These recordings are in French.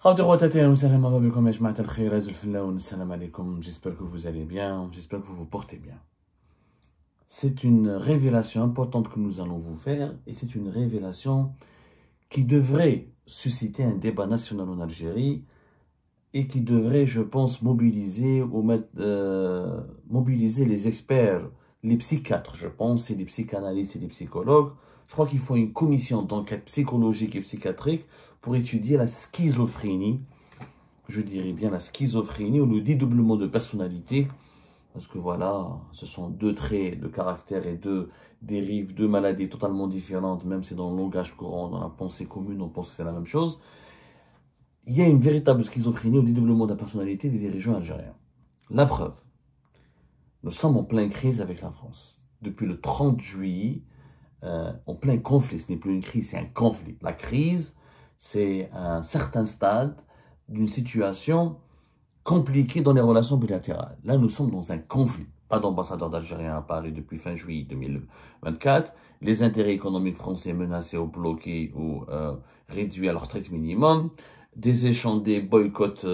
J'espère que vous allez bien, j'espère que vous vous portez bien. C'est une révélation importante que nous allons vous faire et c'est une révélation qui devrait susciter un débat national en Algérie et qui devrait, je pense, mobiliser les experts, les psychiatres, je pense, et les psychanalystes et les psychologues. Je crois qu'il faut une commission d'enquête psychologique et psychiatrique pour étudier la schizophrénie, je dirais bien la schizophrénie ou le dédoublement de personnalité, parce que voilà, ce sont deux traits de caractère et deux dérives, deux maladies totalement différentes, même si dans le langage courant, dans la pensée commune, on pense que c'est la même chose. Il y a une véritable schizophrénie au dédoublement de la personnalité des dirigeants algériens. La preuve, nous sommes en pleine crise avec la France. Depuis le 30 juillet, en plein conflit, ce n'est plus une crise, c'est un conflit. La crise, c'est un certain stade d'une situation compliquée dans les relations bilatérales. Là, nous sommes dans un conflit. Pas d'ambassadeur d'Algérien à Paris depuis fin juillet 2024. Les intérêts économiques français menacés ou bloqués ou réduits à leur strict minimum. Des échanges, des boycotts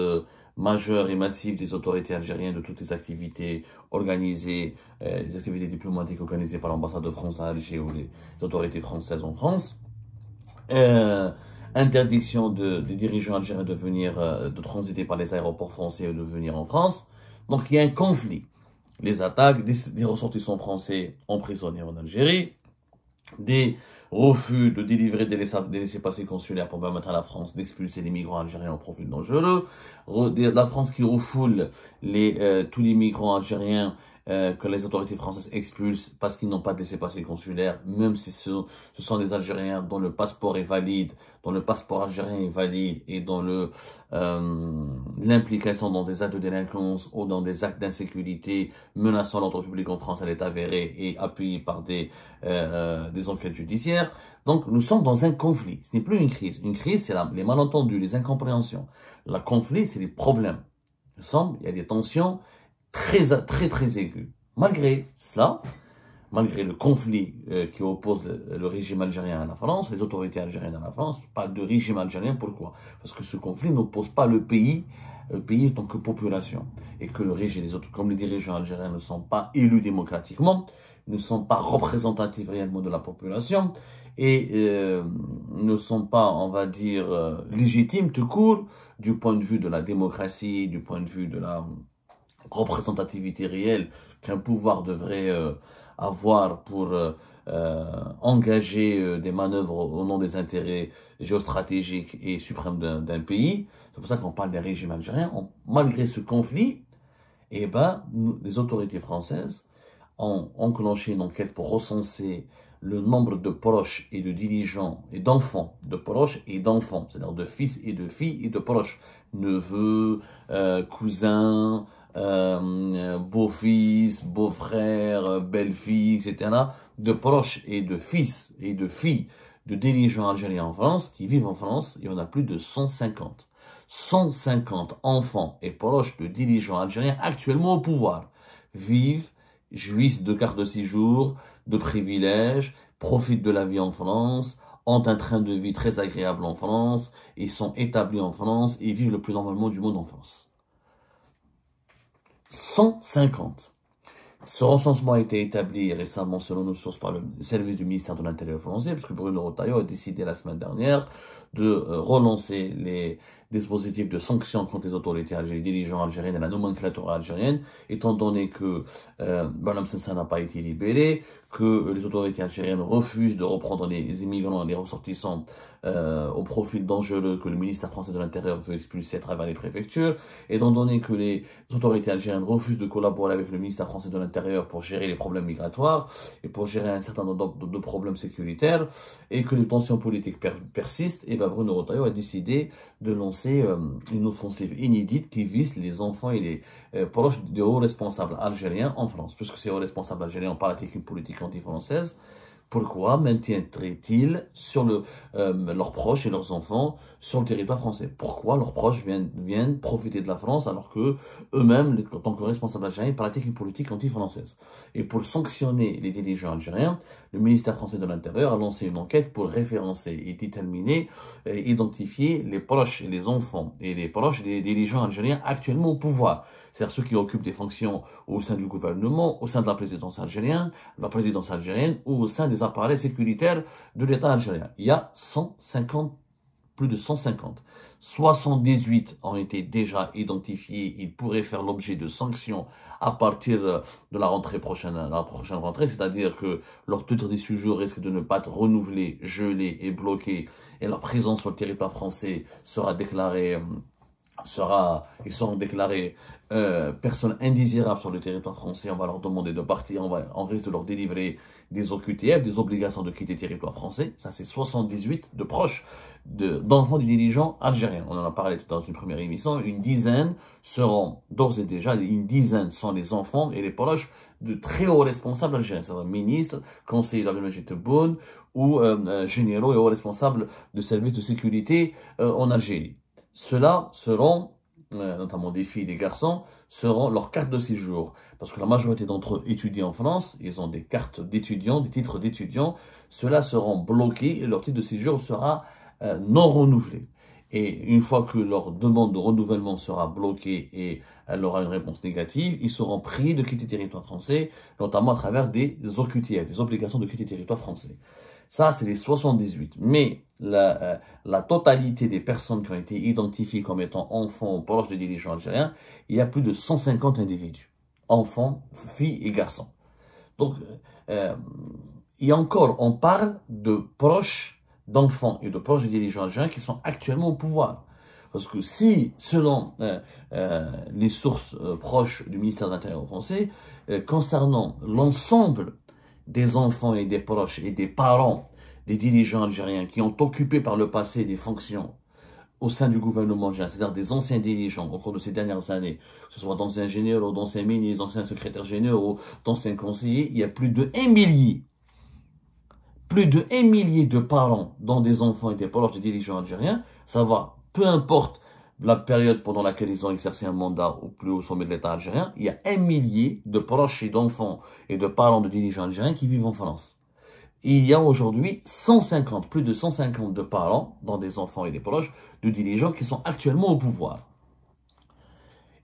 majeurs et massifs des autorités algériennes de toutes les activités organisées, les activités diplomatiques organisées par l'ambassade de France à Alger ou les autorités françaises en France. Interdiction des dirigeants algériens de venir, de transiter par les aéroports français et de venir en France. Donc il y a un conflit. Les attaques des ressortissants français emprisonnés en Algérie, des refus de délivrer des laissez-passer consulaires pour permettre à la France d'expulser les migrants algériens au profil dangereux, la France qui refoule tous les migrants algériens que les autorités françaises expulsent parce qu'ils n'ont pas de laissez-passer consulaire, même si ce sont des Algériens dont le passeport est valide, dont le passeport algérien est valide et dont l'implication dans des actes de délinquance ou dans des actes d'insécurité menaçant l'ordre public en France, elle est avérée et appuyée par des enquêtes judiciaires. Donc, nous sommes dans un conflit. Ce n'est plus une crise. Une crise, c'est les malentendus, les incompréhensions. Le conflit, c'est les problèmes. Il y a des tensions très aiguës. Malgré cela, malgré le conflit qui oppose le régime algérien à la France, les autorités algériennes à la France, je parle de régime algérien, pourquoi? Parce que ce conflit n'oppose pas le pays en tant que population. Et que le régime, comme les dirigeants algériens ne sont pas élus démocratiquement, ne sont pas représentatifs réellement de la population, et ne sont pas, on va dire, légitimes tout court, du point de vue de la démocratie, du point de vue de la représentativité réelle qu'un pouvoir devrait avoir pour engager des manœuvres au nom des intérêts géostratégiques et suprêmes d'un pays. C'est pour ça qu'on parle des régimes algériens. Malgré ce conflit, eh ben, les autorités françaises ont enclenché une enquête pour recenser le nombre de proches et de dirigeants et d'enfants, de proches et d'enfants, c'est-à-dire de fils et de filles et de proches, neveux, cousins, beau-fils, beau-frère, belle-fille, etc., de proches et de fils et de filles de dirigeants algériens en France qui vivent en France, il y en a plus de 150. 150 enfants et proches de dirigeants algériens actuellement au pouvoir vivent, jouissent de cartes de séjour, de privilèges, profitent de la vie en France, ont un train de vie très agréable en France, et sont établis en France et vivent le plus normalement du monde en France. 150. Ce recensement a été établi récemment selon nos sources par le service du ministère de l'Intérieur français, puisque Bruno Retailleau a décidé la semaine dernière de relancer les dispositifs de sanctions contre les autorités algériennes, les dirigeants algériens et la nomenclature algérienne, étant donné que Madame Sensa n'a pas été libéré, que les autorités algériennes refusent de reprendre les immigrants, les ressortissants au profil dangereux que le ministère français de l'Intérieur veut expulser à travers les préfectures, étant donné que les autorités algériennes refusent de collaborer avec le ministère français de l'Intérieur pour gérer les problèmes migratoires et pour gérer un certain nombre de problèmes sécuritaires, et que les tensions politiques persistent, et Bruno Retailleau a décidé de lancer une offensive inédite qui vise les enfants et les proches de hauts responsables algériens en France, puisque ces hauts responsables algériens ont parlé d'une politique anti-française Pourquoi maintiendraient-ils sur leurs proches et leurs enfants sur le territoire français? Pourquoi leurs proches viennent profiter de la France alors que eux-mêmes, en tant que responsables algériens, pratiquent une politique anti-française? Et pour sanctionner les dirigeants algériens, le ministère français de l'Intérieur a lancé une enquête pour référencer et déterminer et identifier les proches et les enfants et les proches des dirigeants algériens actuellement au pouvoir. C'est-à-dire ceux qui occupent des fonctions au sein du gouvernement, au sein de la présidence algérienne ou au sein des appareils sécuritaires de l'État algérien. Il y a 150, plus de 150. 78 ont été déjà identifiés. Ils pourraient faire l'objet de sanctions à partir de la rentrée prochaine, la prochaine rentrée, c'est-à-dire que leur titre de séjour risque de ne pas être renouvelé, gelé et bloqué, et leur présence sur le territoire français sera déclarée, ils seront déclarés personnes indésirables sur le territoire français. On va leur demander de partir, on risque de leur délivrer des OQTF, des obligations de quitter le territoire français. Ça, c'est 78 de proches d'enfants des dirigeants algériens. On en a parlé dans une première émission. Une dizaine seront d'ores et déjà, une dizaine sont les enfants et les proches de très hauts responsables algériens, c'est-à-dire ministres, conseillers d'Abdelmajid Tebboune ou généraux et hauts responsables de services de sécurité en Algérie. Ceux-là seront, notamment des filles et des garçons, seront leurs cartes de séjour. Parce que la majorité d'entre eux étudient en France, ils ont des cartes d'étudiants, des titres d'étudiants. Ceux-là seront bloqués et leur titre de séjour sera non renouvelé. Et une fois que leur demande de renouvellement sera bloquée et elle aura une réponse négative, ils seront priés de quitter le territoire français, notamment à travers des OQTF, des obligations de quitter le territoire français. Ça, c'est les 78. Mais la totalité des personnes qui ont été identifiées comme étant enfants proches des dirigeants algériens, il y a plus de 150 individus. Enfants, filles et garçons. Donc, et encore, on parle de proches d'enfants et de proches des dirigeants algériens qui sont actuellement au pouvoir. Parce que si, selon les sources proches du ministère de l'Intérieur français, concernant l'ensemble des enfants et des proches et des parents des dirigeants algériens qui ont occupé par le passé des fonctions au sein du gouvernement algérien, c'est-à-dire des anciens dirigeants au cours de ces dernières années, que ce soit d'anciens généraux, d'anciens ministres, d'anciens secrétaires généraux, d'anciens conseillers, il y a plus de 1 millier de parents dont des enfants et des proches des dirigeants algériens, savoir, peu importe la période pendant laquelle ils ont exercé un mandat au plus haut sommet de l'État algérien, il y a 1 millier de proches et d'enfants et de parents de dirigeants algériens qui vivent en France. Et il y a aujourd'hui 150, plus de 150 de parents, dont des enfants et des proches, de dirigeants qui sont actuellement au pouvoir.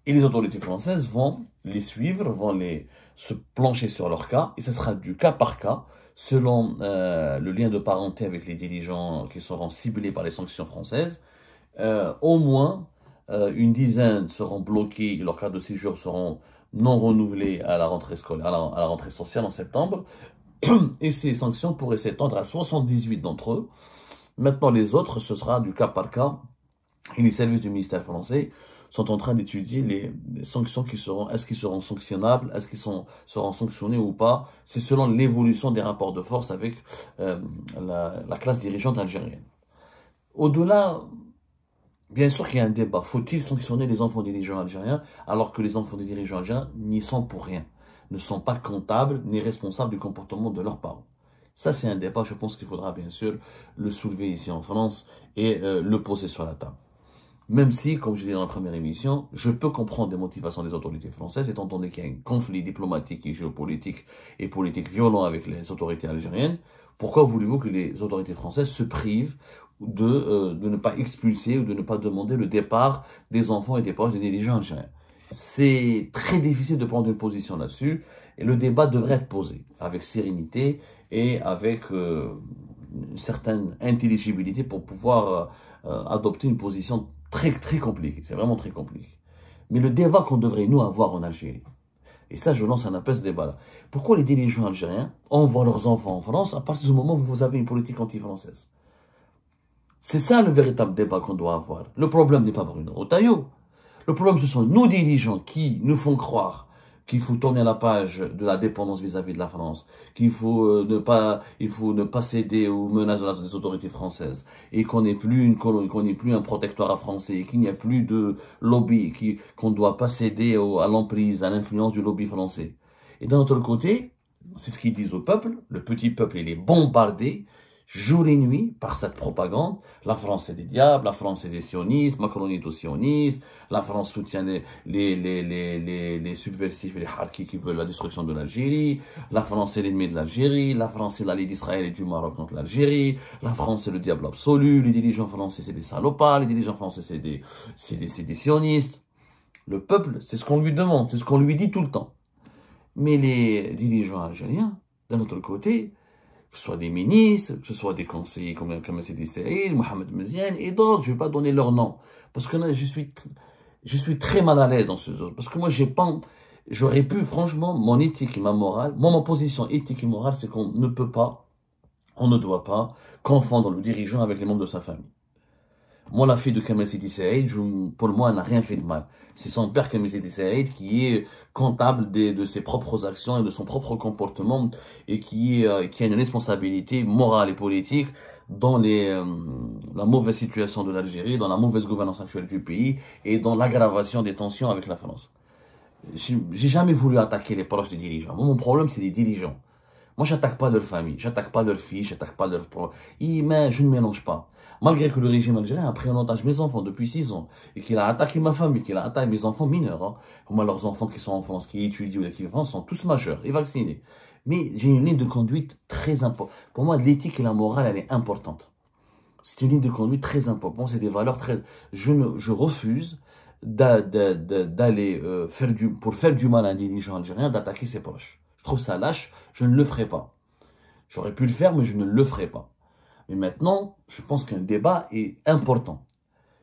Et les autorités françaises vont les suivre, vont se plancher sur leur cas, et ce sera du cas par cas, selon le lien de parenté avec les dirigeants qui seront ciblés par les sanctions françaises. Au moins, une dizaine seront bloqués et leurs cartes de séjour seront non renouvelés à la rentrée scolaire, à la rentrée sociale en septembre. Et ces sanctions pourraient s'étendre à 78 d'entre eux. Maintenant, les autres, ce sera du cas par cas. Et les services du ministère français sont en train d'étudier les sanctions qui seront, est-ce qu'ils seront sanctionnables, est-ce qu'ils seront sanctionnés ou pas. C'est selon l'évolution des rapports de force avec la classe dirigeante algérienne. Au-delà, bien sûr qu'il y a un débat. Faut-il sanctionner les enfants dirigeants algériens alors que les enfants des dirigeants algériens n'y sont pour rien, ne sont pas comptables ni responsables du comportement de leurs parents? Ça, c'est un débat, je pense qu'il faudra bien sûr le soulever ici en France et le poser sur la table. Même si, comme je l'ai dit dans la première émission, je peux comprendre les motivations des autorités françaises, étant donné qu'il y a un conflit diplomatique et géopolitique et politique violent avec les autorités algériennes. Pourquoi voulez-vous que les autorités françaises se privent de ne pas expulser ou de ne pas demander le départ des enfants et des proches des dirigeants algériens? C'est très difficile de prendre une position là-dessus et le débat devrait être posé avec sérénité et avec une certaine intelligibilité pour pouvoir adopter une position très compliqué, c'est vraiment très compliqué. Mais le débat qu'on devrait nous avoir en Algérie, et ça je lance un appel à ce débat-là, pourquoi les dirigeants algériens envoient leurs enfants en France à partir du moment où vous avez une politique anti-française? C'est ça le véritable débat qu'on doit avoir. Le problème n'est pas Bruno Retailleau. Le problème, ce sont nos dirigeants qui nous font croire qu'il faut tourner la page de la dépendance vis-à-vis de la France, qu'il faut ne pas céder aux menaces des autorités françaises, et qu'on n'est plus une colonie, qu'on n'est plus un protectorat français, qu'il n'y a plus de lobby, qu'on ne doit pas céder à l'emprise, à l'influence du lobby français. Et d'un autre côté, C'est ce qu'ils disent au peuple. Le petit peuple, il est bombardé jour et nuit par cette propagande. La France, c'est des diables, la France, c'est des sionistes, Macron est au sioniste, la France soutient les subversifs et les harkis qui veulent la destruction de l'Algérie, la France, c'est l'ennemi de l'Algérie, la France, c'est l'allié d'Israël et du Maroc contre l'Algérie, la France, c'est le diable absolu, les dirigeants français, c'est des salopards, les dirigeants français, c'est des sionistes. Le peuple, c'est ce qu'on lui demande, c'est ce qu'on lui dit tout le temps. Mais les dirigeants algériens, d'un autre côté, que ce soit des ministres, que ce soit des conseillers comme Sidi Saïd, Mohamed Meziane et d'autres, je ne vais pas donner leur nom. Parce que là, je suis très mal à l'aise dans ce genre. Parce que moi, j'aurais pu, franchement, mon éthique et ma morale, ma position éthique et morale, c'est qu'on ne peut pas, on ne doit pas confondre le dirigeant avec les membres de sa famille. Moi, la fille de Kamel Sidi Saïd, pour moi, elle n'a rien fait de mal. C'est son père, Kamel Sidi Saïd, qui est comptable de ses propres actions et de son propre comportement et qui a une responsabilité morale et politique dans la mauvaise situation de l'Algérie, dans la mauvaise gouvernance actuelle du pays et dans l'aggravation des tensions avec la France. J'ai jamais voulu attaquer les proches des dirigeants. Moi, mon problème, c'est les dirigeants. Moi, j'attaque pas leur famille, j'attaque pas leurs filles, j'attaque pas leurs... Mais je ne mélange pas. Malgré que le régime algérien a pris en otage mes enfants depuis 6 ans et qu'il a attaqué ma famille, qu'il a attaqué mes enfants mineurs. Hein. Moi, leurs enfants qui sont en France, qui étudient ou qui vivent en France, sont tous majeurs et vaccinés. Mais j'ai une ligne de conduite très importante. Pour moi, l'éthique et la morale, elle est importante. C'est une ligne de conduite très importante. C'est des valeurs très... Je refuse d'aller pour faire du mal à un dirigeant algérien, d'attaquer ses proches. Je trouve ça lâche, je ne le ferai pas. J'aurais pu le faire, mais je ne le ferai pas. Mais maintenant, je pense qu'un débat est important.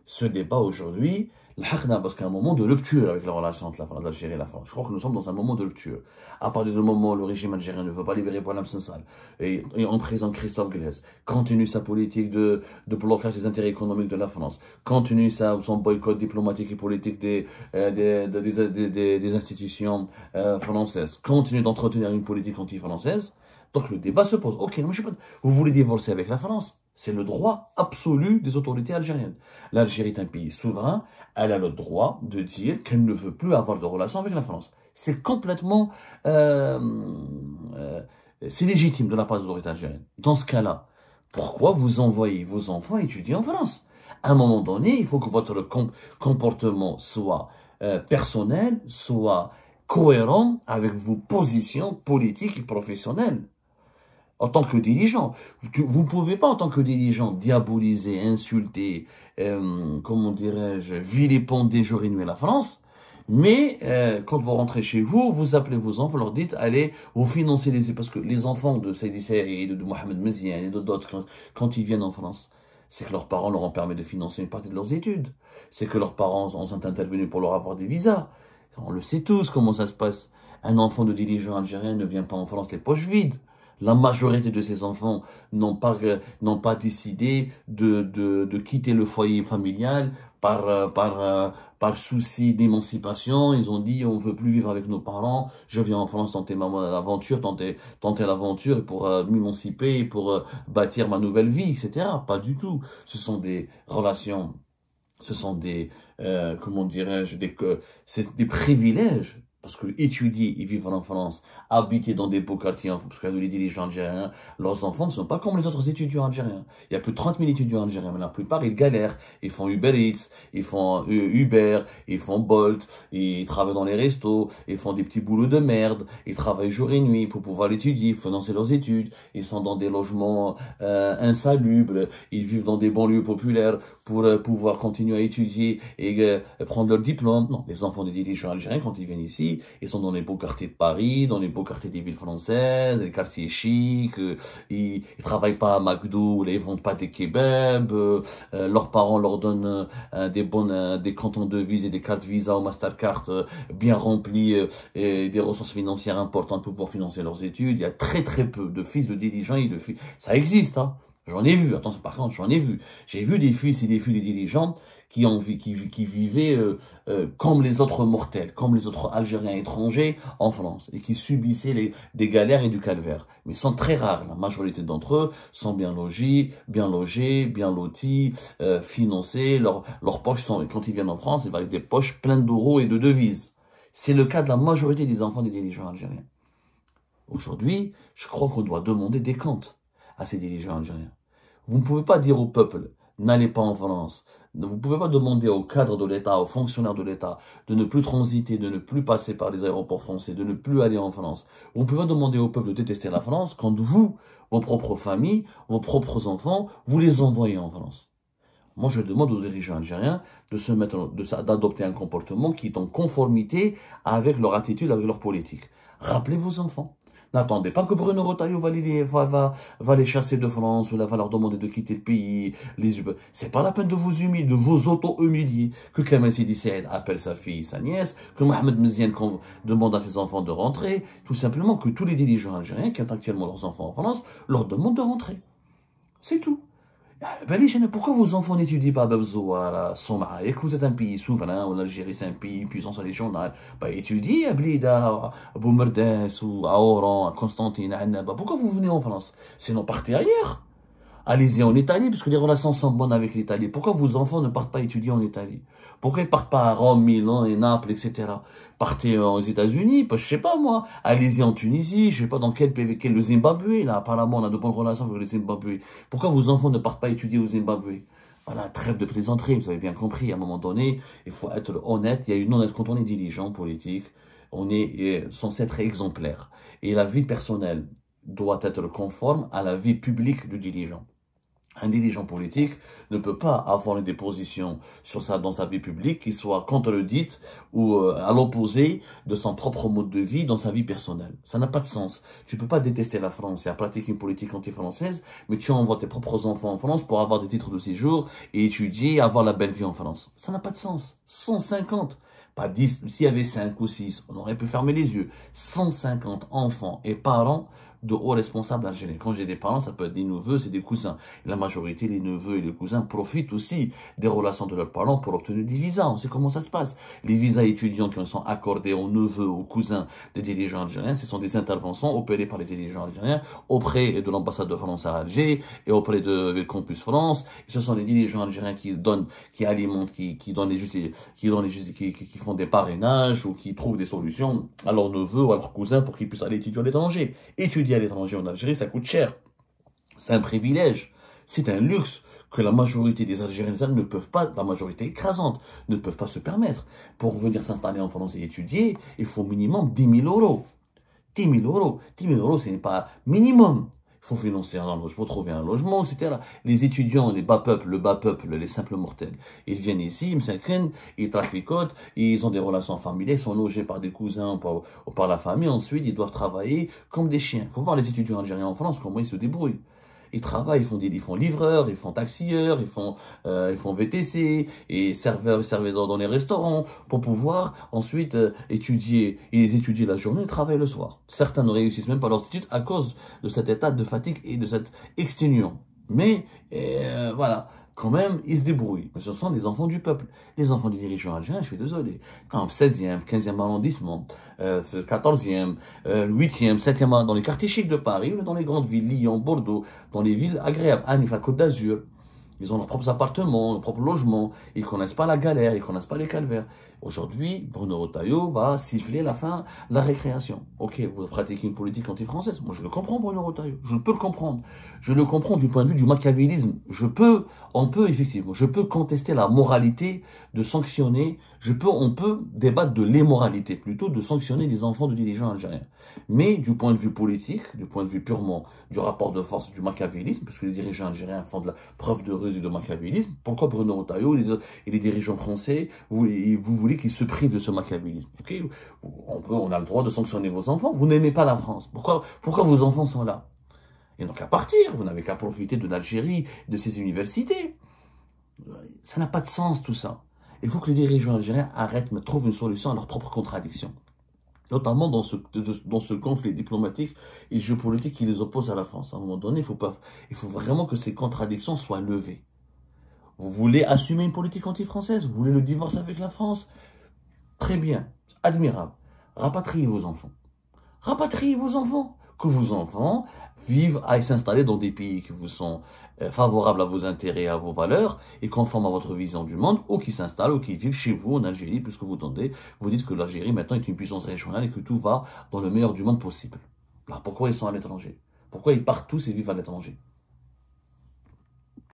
Ce débat aujourd'hui, parce qu'il y a un moment de rupture avec la relation entre l'Algérie et la France. Je crois que nous sommes dans un moment de rupture. À partir du moment où le régime algérien ne veut pas libérer Boualem Sansal et emprisonne Christophe Glaise, continue sa politique de blocage des intérêts économiques de la France, continue son boycott diplomatique et politique des institutions françaises, continue d'entretenir une politique anti-française. Donc le débat se pose. Ok, non, je sais pas. Vous voulez divorcer avec la France? C'est le droit absolu des autorités algériennes. L'Algérie est un pays souverain. Elle a le droit de dire qu'elle ne veut plus avoir de relations avec la France. C'est complètement... c'est légitime de la part des autorités algériennes. Dans ce cas-là, pourquoi vous envoyez vos enfants étudier en France? À un moment donné, il faut que votre comportement soit personnel, soit cohérent avec vos positions politiques et professionnelles. En tant que dirigeant, vous ne pouvez pas en tant que dirigeant diaboliser, insulter, comment dirais-je, vilipender jour et nuit la France, mais quand vous rentrez chez vous, vous appelez vos enfants, vous leur dites, allez, vous financez parce que les enfants de Saïdi Saïd, de Mohamed Meziane et d'autres, quand ils viennent en France, c'est que leurs parents leur ont permis de financer une partie de leurs études, c'est que leurs parents sont intervenus pour leur avoir des visas. On le sait tous comment ça se passe. Un enfant de dirigeant algérien ne vient pas en France les poches vides. La majorité de ces enfants n'ont pas décidé de quitter le foyer familial par souci d'émancipation. Ils ont dit, on veut plus vivre avec nos parents, je viens en France tenter l'aventure, tenter l'aventure pour m'émanciper, pour bâtir ma nouvelle vie, etc. Pas du tout. Ce sont des relations, ce sont des, comment dirais-je, des privilèges. Parce que étudier et vivre en France, habiter dans des beaux quartiers, parce que les dirigeants algériens, leurs enfants ne sont pas comme les autres étudiants algériens. Il y a plus de 30 000 étudiants algériens, mais la plupart, ils galèrent. Ils font Uber Eats, ils font Uber, ils font Bolt, ils travaillent dans les restos, ils font des petits boulots de merde, ils travaillent jour et nuit pour pouvoir étudier, financer leurs études. Ils sont dans des logements insalubres, ils vivent dans des banlieues populaires pour pouvoir continuer à étudier et prendre leur diplôme. Non, les enfants des dirigeants algériens, quand ils viennent ici, ils sont dans les beaux quartiers de Paris, dans les beaux quartiers des villes françaises, les quartiers chics, ils travaillent pas à McDo, ils vendent pas des kebabs, leurs parents leur donnent des cantons de vise et des cartes Visa ou Mastercard bien remplies et des ressources financières importantes pour pouvoir financer leurs études. Il y a très peu de fils de dirigeants et de filles. Ça existe, hein. J'en ai vu, attention, par contre, j'en ai vu. J'ai vu des fils et des filles de dirigeants qui vivaient comme les autres mortels, comme les autres Algériens étrangers en France, et qui subissaient des galères et du calvaire. Mais ils sont très rares. La majorité d'entre eux sont bien logés, bien lotis, financés. Leurs poches sont, quand ils viennent en France, ils vont avec des poches pleines d'euros et de devises. C'est le cas de la majorité des enfants des dirigeants algériens. Aujourd'hui, je crois qu'on doit demander des comptes à ces dirigeants algériens. Vous ne pouvez pas dire au peuple, n'allez pas en France. Vous ne pouvez pas demander aux cadres de l'État, aux fonctionnaires de l'État, de ne plus transiter, de ne plus passer par les aéroports français, de ne plus aller en France. Vous ne pouvez pas demander au peuple de détester la France quand vous, vos propres familles, vos propres enfants, vous les envoyez en France. Moi, je demande aux dirigeants algériens d'adopter un comportement qui est en conformité avec leur attitude, avec leur politique. Rappelez vos enfants. N'attendez pas que Bruno Retailleau va les chasser de France ou va leur demander de quitter le pays. C'est pas la peine de vous humilier, de vous auto-humilier. Que Kamel Sidi Saïd appelle sa fille, sa nièce, que Mohamed Mziane demande à ses enfants de rentrer. Tout simplement que tous les dirigeants algériens qui ont actuellement leurs enfants en France leur demandent de rentrer. C'est tout. Pourquoi vos enfants n'étudient pas Babzoara, Soma, et que vous êtes un pays souverain, l'Algérie c'est un pays, une puissance régionale, étudiez à Blida, à Boumerdes, ou à Oran, à Constantine, à Annaba. Pourquoi vous venez en France? Sinon partez ailleurs. Allez-y en Italie, parce que les relations sont bonnes avec l'Italie. Pourquoi vos enfants ne partent pas étudier en Italie? Pourquoi ils ne partent pas à Rome, Milan et Naples, etc. Partez aux États-Unis, je sais pas moi. Allez-y en Tunisie, je sais pas dans quel pays, le Zimbabwe, là, apparemment on a de bonnes relations avec le Zimbabwe. Pourquoi vos enfants ne partent pas étudier au Zimbabwe? Voilà, trêve de plaisanterie, vous avez bien compris. À un moment donné, il faut être honnête. Il y a une honnête quand on est dirigeant politique, on est censé être exemplaire. Et la vie personnelle doit être conforme à la vie publique du dirigeant. Un dirigeant politique ne peut pas avoir des positions dans sa vie publique qui soient contredites ou à l'opposé de son propre mode de vie dans sa vie personnelle. Ça n'a pas de sens. Tu ne peux pas détester la France et pratiquer une politique anti-française, mais tu envoies tes propres enfants en France pour avoir des titres de séjour et étudier et avoir la belle vie en France. Ça n'a pas de sens. 150, pas 10, s'il y avait 5 ou 6, on aurait pu fermer les yeux. 150 enfants et parents de hauts responsables algériens. Quand j'ai des parents, ça peut être des neveux, c'est des cousins. Et la majorité, les neveux et les cousins profitent aussi des relations de leurs parents pour obtenir des visas. On sait comment ça se passe. Les visas étudiants qui sont accordés aux neveux, aux cousins des dirigeants algériens, ce sont des interventions opérées par les dirigeants algériens auprès de l'ambassade de France à Alger et auprès de Campus France. Et ce sont les dirigeants algériens qui donnent, qui alimentent, qui font des parrainages ou qui trouvent des solutions à leurs neveux ou à leurs cousins pour qu'ils puissent aller étudier à l'étranger. Étudier à l'étranger en Algérie, ça coûte cher. C'est un privilège. C'est un luxe que la majorité des Algériens ne peuvent pas, la majorité écrasante, ne peuvent pas se permettre. Pour venir s'installer en France et étudier, il faut minimum 10 000 euros. 10 000 euros. 10 000 euros, ce n'est pas minimum. Il faut financer un logement, trouver un logement, etc. Les étudiants, le bas peuple, les simples mortels, ils viennent ici, ils m'sakènent, ils traficotent, ils ont des relations familiales, ils sont logés par des cousins ou par la famille. Ensuite, ils doivent travailler comme des chiens. Il faut voir les étudiants algériens en France, comment ils se débrouillent. Ils travaillent, ils font livreurs, ils font taxieurs, ils font VTC, et serveurs dans les restaurants, pour pouvoir ensuite étudier. Ils étudient la journée et travaillent le soir. Certains ne réussissent même pas leurs études à cause de cet état de fatigue et de cette exténuation. Mais voilà, quand même, ils se débrouillent. Mais ce sont les enfants du peuple. Les enfants du dirigeant algérien, je suis désolé. Quand 16e, 15e arrondissement, 14e, 8e, 7e, dans les quartiers chics de Paris, ou dans les grandes villes, Lyon, Bordeaux, dans les villes agréables, Anif, la Côte d'Azur, ils ont leurs propres appartements, leurs propres logements. Ils ne connaissent pas la galère, ils ne connaissent pas les calvaires. Aujourd'hui, Bruno Retailleau va siffler la récréation. Ok, vous pratiquez une politique anti-française. Moi, je le comprends, Bruno Retailleau. Je peux le comprendre. Je le comprends du point de vue du machiavélisme. On peut effectivement, je peux contester la moralité de sanctionner. On peut débattre de l'immoralité plutôt de sanctionner les enfants de dirigeants algériens. Mais du point de vue politique, du point de vue purement du rapport de force du machiavélisme, parce que les dirigeants algériens font de la preuve de ruse et de machiavélisme, pourquoi Bruno Retailleau et les dirigeants français, vous voulez qu'ils se privent de ce machiavélisme? Okay, on a le droit de sanctionner vos enfants. Vous n'aimez pas la France. Pourquoi vos enfants sont là? Et donc à partir, vous n'avez qu'à profiter de l'Algérie, de ses universités. Ça n'a pas de sens tout ça. Il faut que les dirigeants algériens arrêtent, mais trouvent une solution à leurs propres contradictions. Notamment dans ce conflit diplomatique et géopolitique qui les oppose à la France. À un moment donné, il faut vraiment que ces contradictions soient levées. Vous voulez assumer une politique anti-française? Vous voulez le divorce avec la France? Très bien, admirable. Rapatriez vos enfants. Rapatriez vos enfants. Que vos enfants vivent, aillent s'installer dans des pays qui vous sont favorables à vos intérêts, à vos valeurs, et conformes à votre vision du monde, ou qui s'installent, ou qui vivent chez vous en Algérie, puisque vous dites que l'Algérie maintenant est une puissance régionale et que tout va dans le meilleur du monde possible. Alors pourquoi ils sont à l'étranger? Pourquoi ils partent tous et vivent à l'étranger?